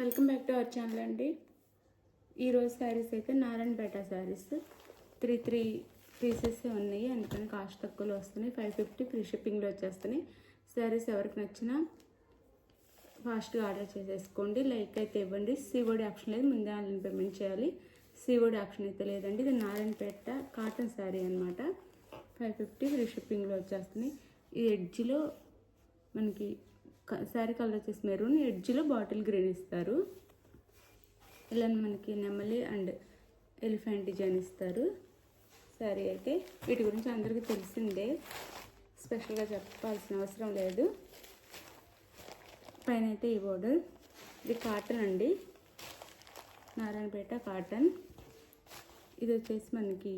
Welcome back to our channel అండి. ఈరోజు శారీస్ అయితే నారాయణపేట శారీస్ త్రీ పీసెస్ ఉన్నాయి, అందుకని కాస్ట్ తక్కువలో వస్తున్నాయి. 550 ఫ్రీ షిప్పింగ్లో వచ్చేస్తున్నాయి. శారీస్ ఎవరికి నచ్చినా ఫాస్ట్గా ఆర్డర్ చేసేసుకోండి. లైక్ అయితే ఇవ్వండి. సిఓడి ఆప్షన్ లేదు, ముందే ఆన్లైన్ పేమెంట్ చేయాలి. సిఓడి ఆప్షన్ అయితే లేదండి. ఇది నారాయణపేట కాటన్ శారీ అనమాట. 550 ఫ్రీ షిప్పింగ్లో వచ్చేస్తున్నాయి. ఈ ఎడ్జ్లో మనకి శారీ కలర్ వచ్చేసి మెరూన్, ఎడ్జ్లో బాటిల్ గ్రీన్ ఇస్తారు. ఇలా మనకి నెమలి అండ్ ఎలిఫెంట్ డిజైన్ ఇస్తారు. శారీ అయితే వీటి గురించి అందరికీ తెలిసిందే, స్పెషల్గా చెప్పాల్సిన అవసరం లేదు. పైన అయితే ఈ బోర్డర్, ఇది కాటన్ అండి, నారాయణపేట కాటన్. ఇది వచ్చేసి మనకి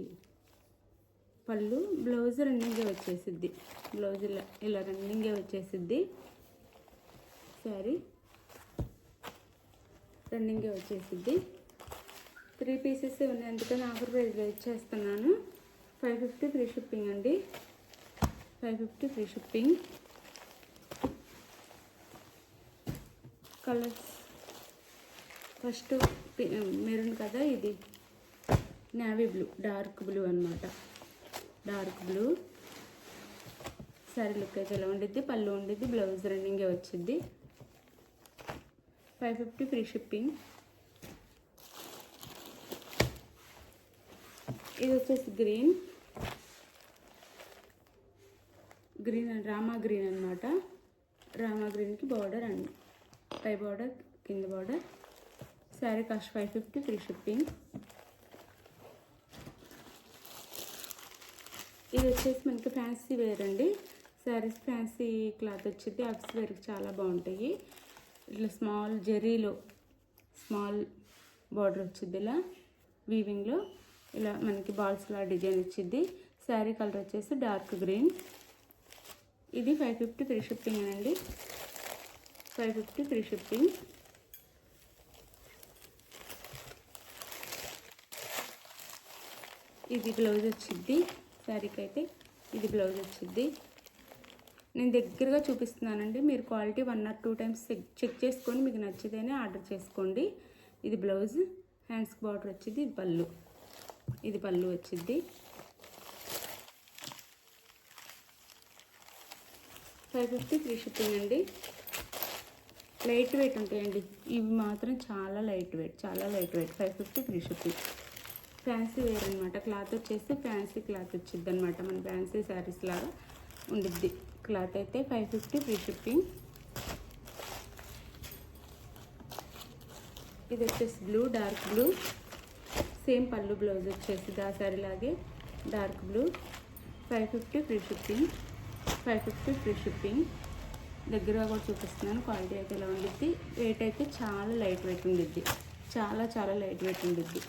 పళ్ళు, బ్లౌజ్ రన్నింగే వచ్చేసిద్ది. బ్లౌజ్ ఇలా రన్నింగే వచ్చేసిద్ది. శారీ రన్నింగే వచ్చేసిద్ది. 3 పీసెస్ ఉన్నాయి, అందుకని ఆఫర్ ప్రైస్లో ఇచ్చేస్తున్నాను. 550 ఫ్రీ షిప్పింగ్ అండి. 550 free shipping. Colours first maroon కదా, ఇది నేవీ బ్లూ, డార్క్ బ్లూ అనమాట. Dark blue. శారీ లుక్ అయితే ఇలా ఉండిద్ది. పళ్ళు ఉండిద్ది, బ్లౌజ్ రన్నింగే వచ్చిద్ది. 550 ఫ్రీ షిప్పింగ్. ఇది వచ్చేసి గ్రీన్ రామా గ్రీన్ అనమాట. రామా గ్రీన్కి బార్డర్ అండ్ పై బార్డర్ కింద border. Sari cost 550 free shipping. ఇది వచ్చేసి మనకి ఫ్యాన్సీ వేర్ అండి. శారీస్ ఫ్యాన్సీ క్లాత్ వచ్చింది, ఆఫీస్ వేర్కి చాలా బాగుంటాయి. ఇట్లా స్మాల్ జెరీలో స్మాల్ బార్డర్ వచ్చింది, ఇలా వీవింగ్లో ఇలా మనకి బాల్స్లా డిజైన్ వచ్చింది. శారీ కలర్ వచ్చేసి డార్క్ గ్రీన్. ఇది 550 ఫ్రీ షిప్పింగ్ అండి. 550 ఫ్రీ షిప్పింగ్. ఇది బ్లౌజ్ వచ్చింది. శారీకి అయితే ఇది బ్లౌజ్ వచ్చింది. నేను దగ్గరగా చూపిస్తున్నానండి, మీరు క్వాలిటీ 1 or 2 times చెక్ చేసుకొని మీకు నచ్చితేనే ఆర్డర్ చేసుకోండి. ఇది బ్లౌజ్, హ్యాండ్స్కి బార్డర్ వచ్చింది. ఇది పళ్ళు, ఇది పళ్ళు వచ్చింది. 550 ఫ్రీ షిప్పింగ్ అండి. లైట్ వెయిట్ ఉంటాయండి ఇవి మాత్రం, చాలా light weight 550 free shipping. Fancy wear అనమాట. క్లాత్ వచ్చేసి ఫ్యాన్సీ క్లాత్ వచ్చింది అనమాట, మన ఫ్యాన్సీ శారీస్ లాగా ఉండిద్ది. క్లాత్ అయితే 550 ఫ్రీ షిప్పింగ్. ఇది వచ్చేసి బ్లూ, డార్క్ బ్లూ, సేమ్ పళ్ళు బ్లౌజ్ వచ్చేసి ఆ శారీ లాగే dark blue. 550 free shipping. 550 free shipping. దగ్గరగా కూడా చూపిస్తున్నాను. క్వాలిటీ అయితే ఇలా ఉండిద్ది. వెయిట్ అయితే చాలా లైట్ వెయిట్ ఉండిద్ది, చాలా లైట్ వెయిట్ ఉండిద్ది.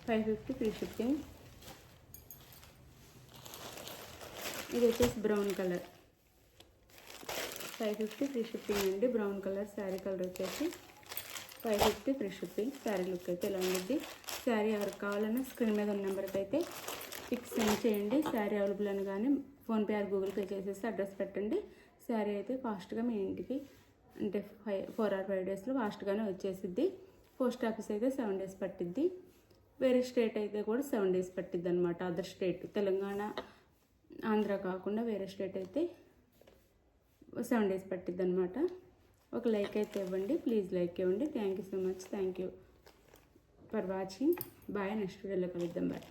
550 ఫ్రీ షిప్పింగ్. ఇది వచ్చేసి బ్రౌన్ కలర్, 550 ఫ్రీ షిప్పింగ్ అండి. బ్రౌన్ కలర్ శారీ కలర్ వచ్చేసి 550 ఫ్రీ షిప్పింగ్. శారీ లుక్ అయితే ఇలా ఉండిద్ది. శారీ ఎవరికి కావాలన్నా స్క్రీన్ మీద ఉన్న నెంబర్కి అయితే పిక్స్ సెండ్ చేయండి. శారీ అవైలబుల్ అని కానీ ఫోన్పే ఆర్ గూగుల్ పే చేసేసి అడ్రస్ పెట్టండి. శారీ అయితే ఫాస్ట్గా మీ ఇంటికి అంటే 4 or 5 daysలో ఫాస్ట్గానే వచ్చేసిద్ది. పోస్ట్ ఆఫీస్ అయితే 7 days పట్టిద్ది. వేరే స్టేట్ అయితే కూడా 7 days పట్టిద్ది అనమాట. అదర్ స్టేట్, తెలంగాణ ఆంధ్ర కాకుండా వేరే స్టేట్ అయితే 7 days పట్టిద్ది అనమాట. ఒక లైక్ అయితే ఇవ్వండి, ప్లీజ్ లైక్ ఇవ్వండి. Thank you so much. Thank you for watching. Bye. Next వీడియోలో కలుద్దాం. బాయ్.